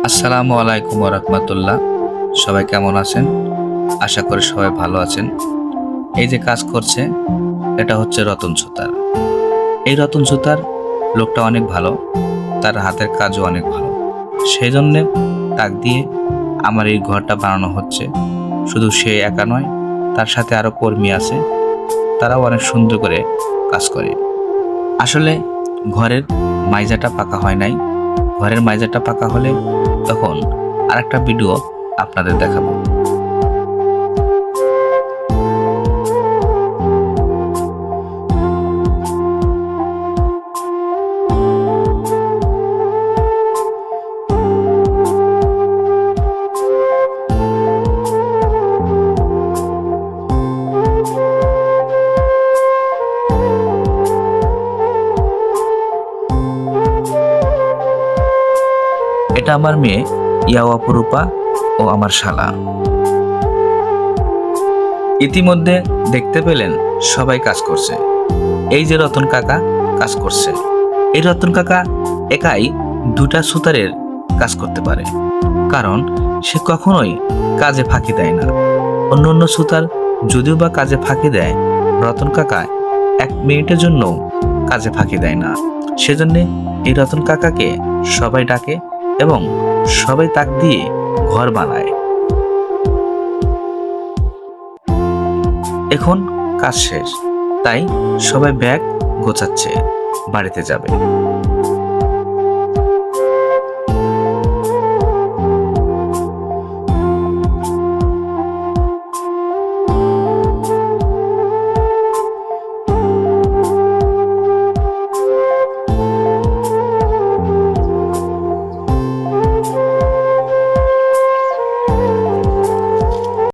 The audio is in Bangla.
আসসালামু আলাইকুম রাহমাতুল্লাহ। সবাই কেমন আছেন? আশা করি সবাই ভালো আছেন। এই যে কাজ করছে, এটা হচ্ছে রতন সুতার। এই রতন সুতার লোকটা অনেক ভালো, তার হাতের কাজও অনেক ভালো। সেই জন্যে তাক দিয়ে আমার এই ঘরটা বানানো হচ্ছে। শুধু সে একা নয়, তার সাথে আরও কর্মী আছে, তারাও অনেক সুন্দর করে কাজ করে। আসলে ঘরের মাইজাটা পাকা হয় নাই। ঘরের মাইজাটা পাকা হলে তখন আরেকটা ভিডিও আপনাদের দেখাবো। এটা আমার মেয়ে ইয়াও অপরূপা ও আমার শালা। ইতিমধ্যে দেখতে পেলেন সবাই কাজ করছে। এই যে রতন কাকা কাজ করছে, এই রতন কাকা একাই দুটা সুতারের কাজ করতে পারে, কারণ সে কখনোই কাজে ফাঁকি দেয় না। অন্য অন্য সুতার যদিও বা কাজে ফাঁকি দেয়, রতন কাকা 1 মিনিটের জন্য কাজে ফাঁকি দেয় না। সেজন্য এই রতন কাকাকে সবাই ডাকে এবং সবাই তাক দিয়ে ঘর বানায়। এখন কাজ শেষ, তাই সবাই ব্যাগ গোছাচ্ছে, বাড়িতে যাবে।